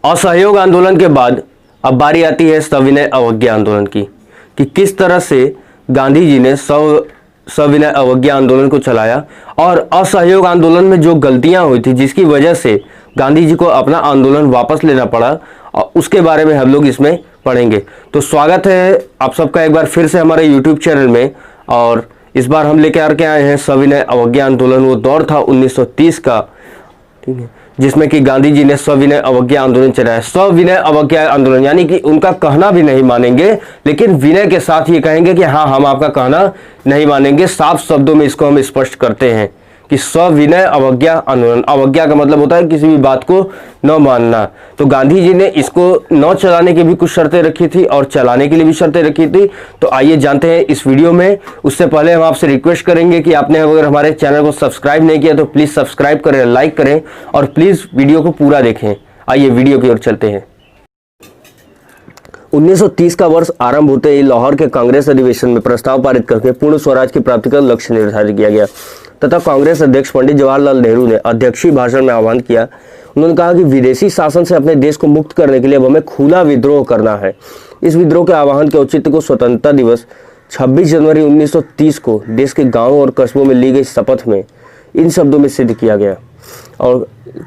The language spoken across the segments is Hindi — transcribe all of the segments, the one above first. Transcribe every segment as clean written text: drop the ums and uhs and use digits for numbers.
असहयोग आंदोलन के बाद अब बारी आती है सविनय अवज्ञा आंदोलन की, कि किस तरह से गांधी जी ने सविनय अवज्ञा आंदोलन को चलाया और असहयोग आंदोलन में जो गलतियां हुई थी जिसकी वजह से गांधी जी को अपना आंदोलन वापस लेना पड़ा, और उसके बारे में हम लोग इसमें पढ़ेंगे। तो स्वागत है आप सबका एक बार फिर से हमारे YouTube चैनल में। और इस बार हम लेके आए हैं सविनय अवज्ञा आंदोलन। वो दौर था 1930 का, ठीक है, जिसमें कि गांधी जी ने सविनय अवज्ञा आंदोलन चलाया। सविनय अवज्ञा आंदोलन यानी कि उनका कहना भी नहीं मानेंगे, लेकिन विनय के साथ ये कहेंगे कि हाँ, हम आपका कहना नहीं मानेंगे। साफ शब्दों में इसको हम स्पष्ट करते हैं कि सविनय अवज्ञा आंदोलन। अवज्ञा का मतलब होता है किसी भी बात को न मानना। तो गांधी जी ने इसको न चलाने की भी कुछ शर्तें रखी थी और चलाने के लिए भी शर्तें रखी थी। तो आइए जानते हैं इस वीडियो में। उससे पहले हम आपसे रिक्वेस्ट करेंगे कि आपने अगर हमारे चैनल को सब्सक्राइब नहीं किया तो प्लीज सब्सक्राइब करें, लाइक करें और प्लीज वीडियो को पूरा देखें। आइए वीडियो की ओर चलते हैं। 1930 का वर्ष आरंभ होते ही लाहौर के कांग्रेस अधिवेशन में प्रस्ताव पारित करके पूर्ण स्वराज की प्राप्ति का लक्ष्य निर्धारित किया गया तथा कांग्रेस अध्यक्ष पंडित जवाहरलाल नेहरू ने अध्यक्षीय भाषण में आह्वान किया। उन्होंने कहा कि विदेशी शासन से अपने देश को मुक्त करने के लिए अब हमें खुला विद्रोह करना है। इस विद्रोह के आह्वान के औचित्य को स्वतंत्रता दिवस 26 जनवरी 1930 को देश के गांवों और कस्बों में ली गई शपथ में इन शब्दों में सिद्ध किया गया। और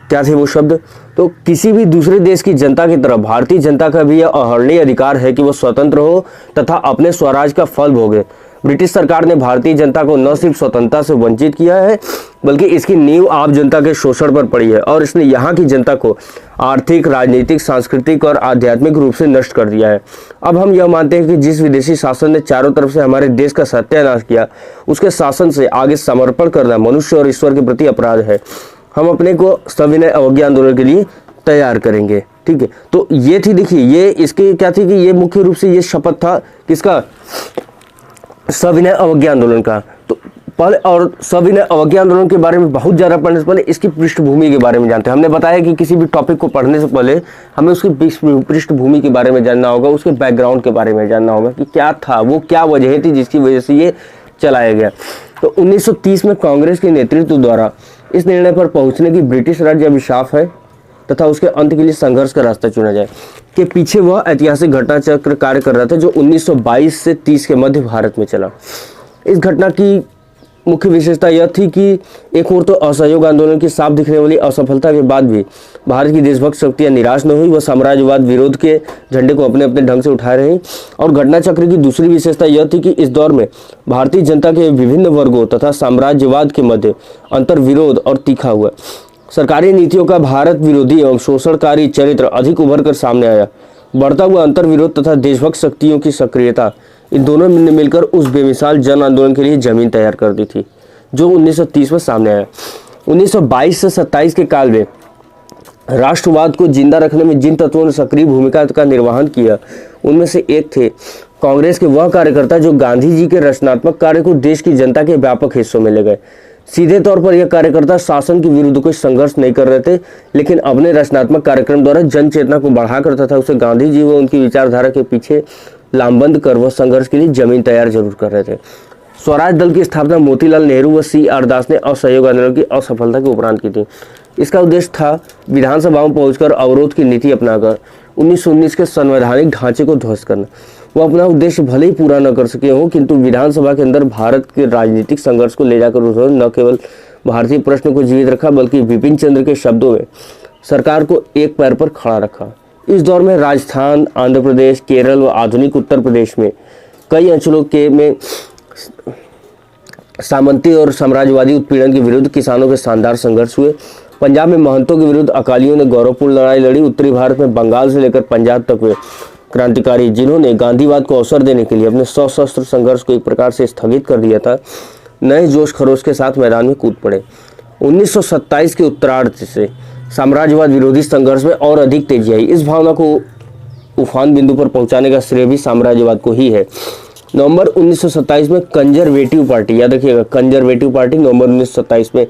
क्या थे वो शब्द? तो किसी भी दूसरे देश की जनता की तरह भारतीय जनता का भी यह अहर्णीय अधिकार है कि वह स्वतंत्र हो तथा अपने स्वराज का फल भोगे। ब्रिटिश सरकार ने भारतीय जनता को न सिर्फ स्वतंत्रता से वंचित किया है, बल्कि इसकी नींव आम जनता के शोषण पर पड़ी है और इसने यहाँ की जनता को आर्थिक, राजनीतिक, सांस्कृतिक और आध्यात्मिक रूप से नष्ट कर दिया है। अब हम यह मानते हैं कि जिस विदेशी शासन ने चारों तरफ से हमारे देश का सत्यानाश किया, उसके शासन से आगे समर्पण करना मनुष्य और ईश्वर के प्रति अपराध है। हम अपने को सविनय अवज्ञा आंदोलन के लिए तैयार करेंगे। ठीक है, तो ये थी, देखिए ये इसकी क्या थी कि ये मुख्य रूप से ये शपथ था किसका? सविनय अवज्ञा आंदोलन का। तो पहले और सविनय अवज्ञा आंदोलन के बारे में बहुत ज़्यादा पढ़ने से पहले इसकी पृष्ठभूमि के बारे में जानते हैं। हमने बताया कि किसी भी टॉपिक को पढ़ने से पहले हमें उसकी पृष्ठभूमि के बारे में जानना होगा, उसके बैकग्राउंड के बारे में जानना होगा कि क्या था, वो क्या वजह थी जिसकी वजह से ये चलाया गया। तो 1930 में कांग्रेस के नेतृत्व द्वारा इस निर्णय पर पहुंचने की ब्रिटिश राज्य अभिशाप है तथा उसके अंत के लिए संघर्ष का रास्ता चुना जाए के पीछे वह ऐतिहासिक घटना चक्र कार्य कर रहा था जो 1922 से 30 के मध्य भारत में चला। इस घटना की मुख्य विशेषता यह थी कि एक ओर तो असहयोग आंदोलन की साफ दिखने वाली असफलता के बाद भी भारत की देशभक्त शक्तियां निराश न हुई, वह साम्राज्यवाद विरोध के झंडे को अपने अपने ढंग से उठाए रही। और घटना चक्र की दूसरी विशेषता यह थी कि इस दौर में भारतीय जनता के विभिन्न वर्गों तथा साम्राज्यवाद के मध्य अंतर विरोध और तीखा हुआ। सरकारी नीतियों का भारत विरोधी एवं शोषणकारी चरित्र अधिक उभर कर सामने आया। बढ़ता हुआ अंतर विरोध तथा देशभक्त शक्तियों की सक्रियता, इन दोनों ने मिलकर उस बेमिसाल जन आंदोलन के लिए जमीन तैयार कर दी थी जो 1930 में सामने आया। 1922 से 27 के काल में राष्ट्रवाद को जिंदा रखने में जिन तत्वों ने सक्रिय भूमिका का निर्वहन किया, उनमें से एक थे कांग्रेस के वह कार्यकर्ता जो गांधी जी के रचनात्मक कार्य को देश की जनता के व्यापक हिस्सों में ले गए। सीधे तौर पर यह कार्यकर्ता शासन के विरुद्ध कोई संघर्ष नहीं कर रहे थे, लेकिन अपने रचनात्मक कार्यक्रम द्वारा जन चेतना को बढ़ाकर तथा उसे गांधी जी व उनकी विचारधारा के पीछे लामबंद कर वह संघर्ष के लिए जमीन तैयार जरूर कर रहे थे। स्वराज दल की स्थापना मोतीलाल नेहरू व C.R. दास ने असहयोग आंदोलन की असफलता के उपरांत की थी। इसका उद्देश्य था विधानसभाओं में पहुंचकर अवरोध की नीति अपनाकर 1919 के संवैधानिक ढांचे को ध्वस्त करना। वो अपना उद्देश्य भले ही पूरा न कर सके हो, किंतु विधानसभा के अंदर भारत के राजनीतिक संघर्ष को ले जाकर उन्होंने न केवल भारतीय प्रश्न को जीवित रखा, बल्कि बिपिन चंद्र के शब्दों में सरकार को एक पैर पर खड़ा रखा। इस दौर में राजस्थान, आंध्र प्रदेश, केरल व आधुनिक उत्तर प्रदेश में कई अंचलों के में सामंती और साम्राज्यवादी उत्पीड़न के विरुद्ध किसानों के शानदार संघर्ष हुए। पंजाब में महंतों के विरुद्ध अकालियों ने गौरवपूर्ण लड़ाई लड़ी। उत्तरी भारत में बंगाल से लेकर पंजाब तक हुए क्रांतिकारी, जिन्होंने गांधीवाद को अवसर देने के लिए अपने सशस्त्र संघर्ष को एक प्रकार से स्थगित कर दिया था, नए जोश खरोश के साथ मैदान में कूद पड़े। 1927 के उत्तरार्ध से साम्राज्यवाद विरोधी संघर्ष में और अधिक तेजी आई। इस भावना को उफान बिंदु पर पहुंचाने का श्रेय भी साम्राज्यवाद को ही है। नवंबर 1927 में कंजर्वेटिव पार्टी, याद रखिएगा कंजर्वेटिव पार्टी, नवंबर 1927 में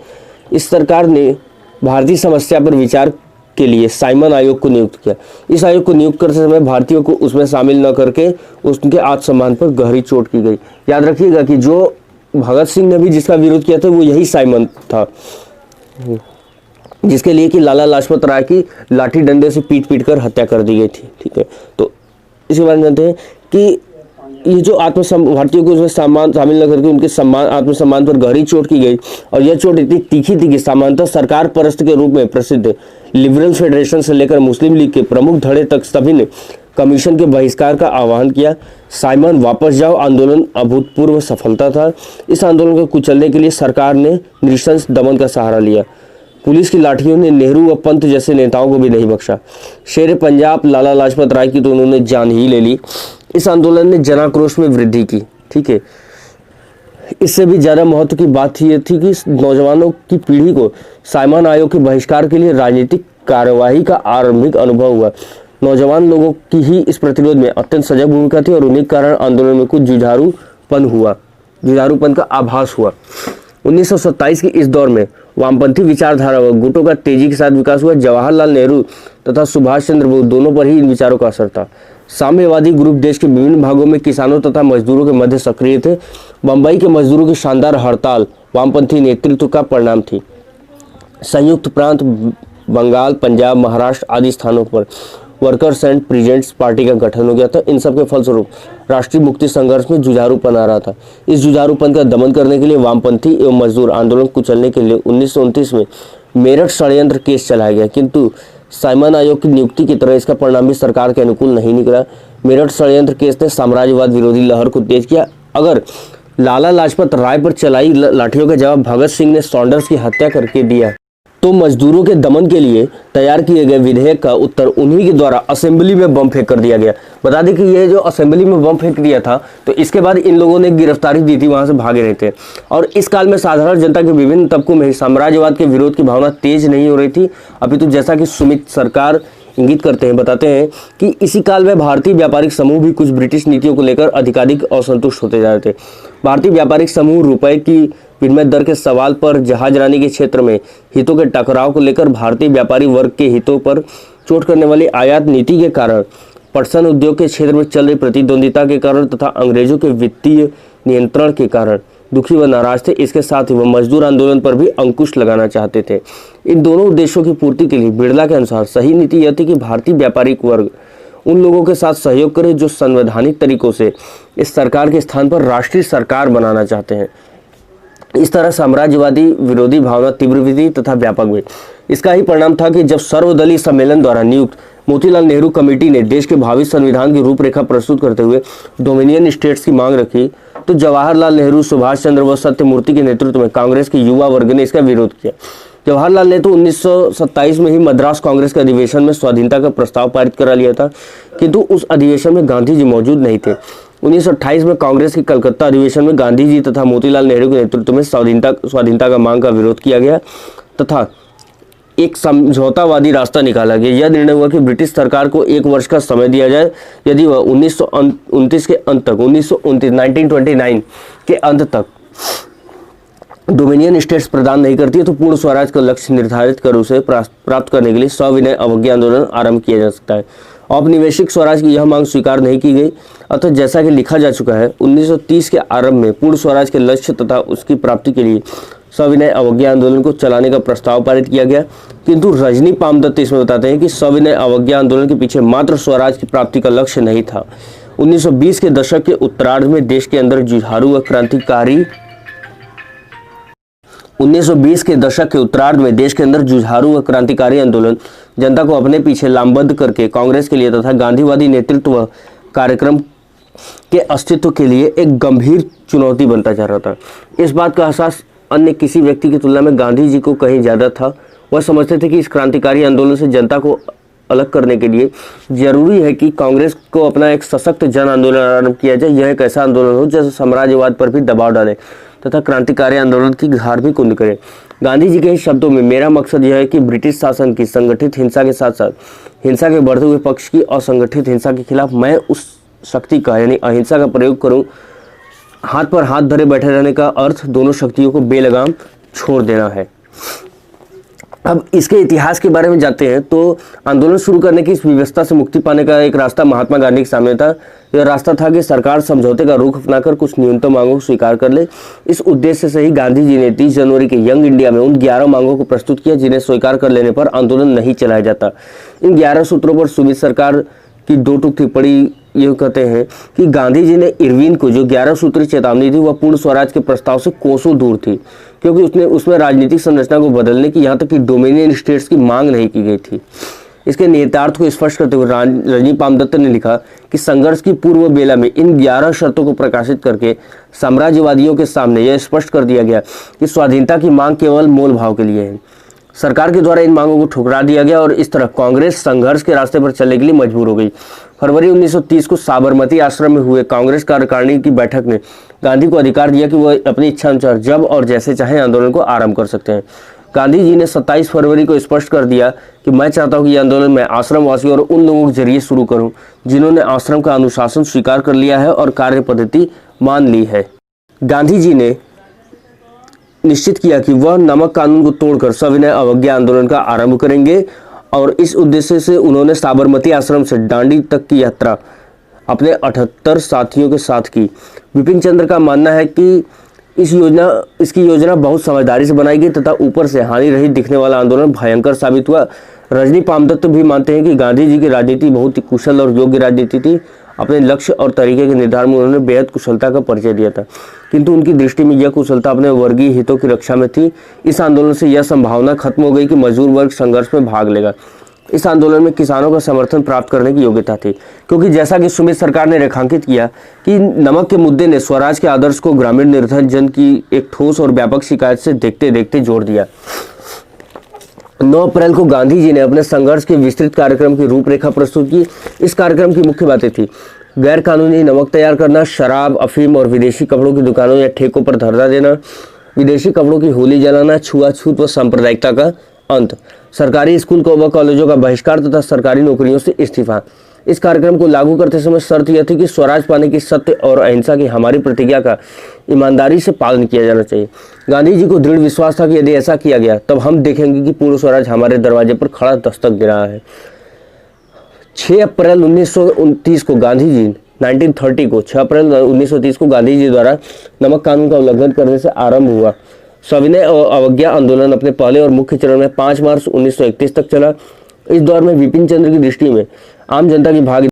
इस सरकार ने भारतीय समस्या पर विचार के लिए साइमन आयोग को नियुक्त किया। इस आयोग को नियुक्त करते समय भारतीयों को उसमें शामिल न करके उनके आत्मसम्मान पर गहरी चोट की गई। याद रखिएगा कि जो भगत सिंह ने भी जिसका विरोध किया था वो यही साइमन था। जिसके लिए कि लाला लाजपत राय की लाठी डंडे से पीट पीट कर हत्या कर दी गई थी। ठीक है, तो इसी बारे में जानते हैं कि ये जो भारतीयों को उसमें सम्मान शामिल न करके उनके सम्मान आत्मसम्मान पर गहरी चोट की गई, और यह चोट इतनी तीखी थी कि सामान्यतः सरकार परस्त के रूप में प्रसिद्ध लिबरल फेडरेशन से लेकर मुस्लिम लीग के प्रमुख धड़े तक सभी ने कमीशन के बहिष्कार का आह्वान किया। साइमन वापस जाओ आंदोलन अभूतपूर्व सफलता था। इस आंदोलन को कुचलने के लिए सरकार ने नृशंस दमन का सहारा लिया। पुलिस की लाठियों ने नेहरू व पंत जैसे नेताओं को भी नहीं बख्शा। शेर पंजाब लाला लाजपत राय की तो उन्होंने जान ही ले ली। इस आंदोलन ने जनाक्रोश में वृद्धि की। ठीक है, इससे भी ज्यादा महत्व की बात यह थी कि नौजवानों की पीढ़ी को साइमन आयोग के बहिष्कार के लिए राजनीतिक कार्यवाही का आरंभिक अनुभव हुआ। नौजवान लोगों की ही इस प्रतिरोध में अत्यंत सजग भूमिका थी और उन्हीं कारण आंदोलन में कुछ जुझारूपन का आभास हुआ। 1927 के इस दौर में वामपंथी विचारधारा व गुटों का तेजी के साथ विकास हुआ। जवाहरलाल नेहरू तथा सुभाष चंद्र बोस दोनों पर ही इन विचारों का असर था। साम्यवादी ग्रुप देश के विभिन्न भागों में किसानों तथा मजदूरों के मध्य सक्रिय थे। बंबई के मजदूरों की शानदार हड़ताल वामपंथी नेतृत्व का परिणाम थी। संयुक्त प्रांत, बंगाल, पंजाब, महाराष्ट्र आदि स्थानों पर वर्कर्स एंड प्रेजेंट्स पार्टी का गठन हो गया था। इन सबके फलस्वरूप राष्ट्रीय मुक्ति संघर्ष में जुझारूपन आ रहा था। इस जुझारूपन का दमन करने के लिए वामपंथी एवं मजदूर आंदोलन कुचलने के लिए 1929 में मेरठ षड्यंत्र केस चलाया गया, किंतु साइमन आयोग की नियुक्ति की तरह इसका परिणाम भी सरकार के अनुकूल नहीं निकला। मेरठ षड्यंत्र केस ने साम्राज्यवाद विरोधी लहर को तेज किया। अगर लाला लाजपत राय पर चलाई लाठियों का जवाब भगत सिंह ने सॉन्डर्स की हत्या करके दिया, तो मजदूरों के दमन के लिए तैयार किए गए विधेयक का उत्तर उन्हीं के द्वारा असेंबली में बम फेंक कर दिया गया। बता दें कि ये जो असेंबली में बम फेंक दिया था, तो इसके बाद इन लोगों ने गिरफ्तारी दी थी, वहां से भागे रहे थे। और इस काल में साधारण जनता के विभिन्न तबकों में साम्राज्यवाद के विरोध की भावना तेज नहीं हो रही थी, अपितु जैसा कि सुमित सरकार इंगित करते हैं, बताते हैं कि इसी काल में भारतीय व्यापारिक समूह भी कुछ ब्रिटिश नीतियों को लेकर अधिकाधिक असंतुष्ट होते जा रहे थे। भारतीय व्यापारिक समूह रुपए की विनिमय दर के सवाल पर, जहाजरानी के क्षेत्र में हितों के टकराव को लेकर, भारतीय व्यापारी वर्ग के हितों पर चोट करने वाली आयात नीति के कारण, पटसन उद्योग के क्षेत्र में चल रही प्रतिद्वंदिता के कारण तथा अंग्रेजों के वित्तीय नियंत्रण के कारण दुखी व नाराज थे। इसके साथ ही वह मजदूर आंदोलन पर भी अंकुश लगाना चाहते थे। इन दोनों उद्देश्यों की पूर्ति के लिए बिड़ला के अनुसार सही नीति यह थी कि भारतीय व्यापारिक वर्ग उन लोगों के साथ सहयोग करे जो संवैधानिक तरीकों से इस सरकार के स्थान पर राष्ट्रीय सरकार बनाना चाहते हैं। इस तरह साम्राज्यवादी विरोधी भावना तीव्र हुई तथा व्यापक हुई। इसका ही परिणाम था कि जब सर्वदलीय सम्मेलन द्वारा नियुक्त मोतीलाल नेहरू कमेटी ने देश के भावी संविधान की रूपरेखा प्रस्तुत करते हुए डोमिनियन स्टेट्स की मांग रखी, तो जवाहरलाल नेहरू, सुभाष चंद्र व सत्यमूर्ति के नेतृत्व में कांग्रेस के युवा वर्ग ने इसका विरोध किया। जवाहरलाल ने तो 1927 में ही मद्रास कांग्रेस के अधिवेशन में स्वाधीनता का प्रस्ताव पारित करा लिया था, किंतु उस अधिवेशन में गांधी जी मौजूद नहीं थे। 1928 में कांग्रेस के कलकत्ता अधिवेशन में गांधी जी तथा मोतीलाल नेहरू के नेतृत्व में स्वाधीनता का मांग का विरोध किया गया तथा एक समझौतावादी रास्ता निकाला गया। यह निर्णय हुआ कि ब्रिटिश सरकार को 1 वर्ष का समय दिया जाए। यदि वह 1929 के अंत तक 1929 के अंत तक डोमिनियन स्टेट्स प्रदान नहीं करती है, तो पूर्ण स्वराज का लक्ष्य निर्धारित कर उसे प्राप्त करने के लिए सविनय अवज्ञा आंदोलन आरंभ किया जा सकता है। औपनिवेशिक स्वराज की यह मांग स्वीकार नहीं की गई। अतः जैसा कि लिखा जा चुका है, 1930 के आरंभ में पूर्ण स्वराज के लक्ष्य तथा उसकी प्राप्ति के लिए सविनय अवज्ञा आंदोलन को चलाने का प्रस्ताव पारित किया गया, किंतु रजनी पामदत्त इसमें बताते हैं कि सविनय अवज्ञा आंदोलन के पीछे मात्र स्वराज की प्राप्ति का लक्ष्य नहीं था। 1920 के दशक के उत्तरार्ध में देश के अंदर जुझारू व क्रांतिकारी 1920 के दशक के उत्तरार्ध में देश के अंदर जुझारू व क्रांतिकारी आंदोलन जनता को अपने पीछे लामबद्ध करके कांग्रेस के लिए तथा गांधीवादी नेतृत्व कार्यक्रम के अस्तित्व के लिए एक गंभीर चुनौती बनता जा रहा था। इस बात का एहसास अन्य किसी व्यक्ति की तुलना में गांधी जी को कहीं ज्यादा था। वह समझते थे कि इस क्रांतिकारी आंदोलन से जनता को अलग करने के लिए जरूरी है कि कांग्रेस को अपना एक सशक्त जन आंदोलन आरंभ किया जाए। यह एक ऐसा आंदोलन हो जैसे साम्राज्यवाद पर भी दबाव डाले तथा क्रांतिकारी आंदोलन की धार भी कुंद करे। गांधी जी के ही शब्दों में, मेरा मकसद यह है कि ब्रिटिश शासन की संगठित हिंसा के साथ साथ हिंसा के बढ़ते हुए पक्ष की असंगठित हिंसा के खिलाफ मैं उस शक्ति का यानी अहिंसा का प्रयोग करूं। हाथ पर हाथ धरे बैठे रहने का अर्थ दोनों शक्तियों को बेलगाम छोड़ देना है। अब इसके इतिहास के बारे में जानते हैं तो आंदोलन शुरू करने की इस व्यवस्था से मुक्ति पाने का एक रास्ता महात्मा गांधी के सामने था। यह रास्ता था कि सरकार समझौते का रुख अपनाकर कुछ न्यूनतम मांगों को स्वीकार कर ले। इस उद्देश्य से ही गांधी जी ने 30 जनवरी के यंग इंडिया में उन 11 मांगों को प्रस्तुत किया जिन्हें स्वीकार कर लेने पर आंदोलन नहीं चलाया जाता। इन 11 सूत्रों पर सुमित सरकार की 2 टूक टिप्पणी ये कहते हैं कि गांधी जी ने इरविन को जो 11 सूत्री चेतावनी थी वह पूर्ण स्वराज के प्रस्ताव से कोसों दूर थी, क्योंकि उसमें राजनीतिक संरचना को बदलने की, यहाँ तक कि डोमिनियन स्टेट्स की मांग नहीं की गई थी। इसके निहितार्थ को स्पष्ट करते हुए रजनी पामदत्त ने लिखा कि संघर्ष की पूर्व बेला में इन 11 शर्तों को प्रकाशित करके साम्राज्यवादियों के सामने यह स्पष्ट कर दिया गया कि स्वाधीनता की मांग केवल मोल भाव के लिए है। सरकार के द्वारा इन मांगों को ठुकरा दिया गया और इस तरह कांग्रेस संघर्ष के रास्ते पर चलने के लिए मजबूर हो गई। फरवरी 1930 को साबरमती आश्रम में हुए कांग्रेस कार्यकारिणी की बैठक ने गांधी को अधिकार दिया कि वह अपनी इच्छा अनुसार जब और जैसे चाहे आंदोलन को आरंभ कर सकते हैं। गांधी जी ने 27 फरवरी को स्पष्ट कर दिया कि मैं चाहता हूं कि यह आंदोलन मैं आश्रम वासियों और उन लोगों के जरिए शुरू करूं जिन्होंने आश्रम का अनुशासन स्वीकार कर लिया है और कार्य पद्धति मान ली है। गांधी जी ने निश्चित किया कि वह नमक कानून को तोड़कर सविनय अवज्ञा आंदोलन का आरंभ करेंगे और इस उद्देश्य से उन्होंने साबरमती आश्रम से दांडी तक की यात्रा अपने 78 साथियों के साथ की। विपिन चंद्र का मानना है कि इसकी योजना बहुत समझदारी से बनाई गई तथा ऊपर से हानि रहित दिखने वाला आंदोलन भयंकर साबित हुआ। रजनी पामदत्त भी मानते हैं कि गांधी जी की राजनीति बहुत ही कुशल और योग्य राजनीति थी। अपने लक्ष्य और तरीके के निर्धारण में उन्होंने बेहद कुशलता का परिचय दिया था, किंतु उनकी दृष्टि में यह कुशलता अपने वर्गीय हितों की रक्षा में थी। इस आंदोलन से यह संभावना खत्म हो गई कि मजदूर वर्ग संघर्ष में भाग लेगा। इस आंदोलन में किसानों का समर्थन प्राप्त करने की योग्यता थी, क्योंकि जैसा कि सुमित सरकार ने रेखांकित किया कि नमक के मुद्दे ने स्वराज के आदर्श को ग्रामीण निर्धन जन की एक ठोस और व्यापक शिकायत से देखते देखते जोड़ दिया। 9 अप्रैल को गांधी जी ने अपने संघर्ष के विस्तृत कार्यक्रम की रूपरेखा प्रस्तुत की। इस कार्यक्रम की मुख्य बातें थी गैर कानूनी नमक तैयार करना, शराब, अफीम और विदेशी कपड़ों की दुकानों या ठेकों पर धरना देना, विदेशी कपड़ों की होली जलाना, छुआछूत व सांप्रदायिकता का अंत, सरकारी स्कूल व कॉलेजों का बहिष्कार तथा सरकारी नौकरियों से इस्तीफा। इस कार्यक्रम को लागू करते समय शर्त यह थी कि स्वराज पाने की सत्य और अहिंसा की हमारी प्रतिज्ञा का ईमानदारी से पालन किया जाना चाहिए। गांधी जी को दृढ़ विश्वास था कि यदि ऐसा किया गया तब हम देखेंगे कि पूर्ण स्वराज हमारे दरवाजे पर खड़ा दस्तक दे रहा है। 6 अप्रैल 1930 को गांधी जी 6 अप्रैल 1930 को गांधी जी द्वारा नमक कानून का उल्लंघन करने से आरंभ हुआ सविनय अवज्ञा आंदोलन अपने पहले और मुख्य चरण में 5 मार्च 1931 तक चला। इस दौर में विपिन चंद्र की दृष्टि में आम जनता की भाग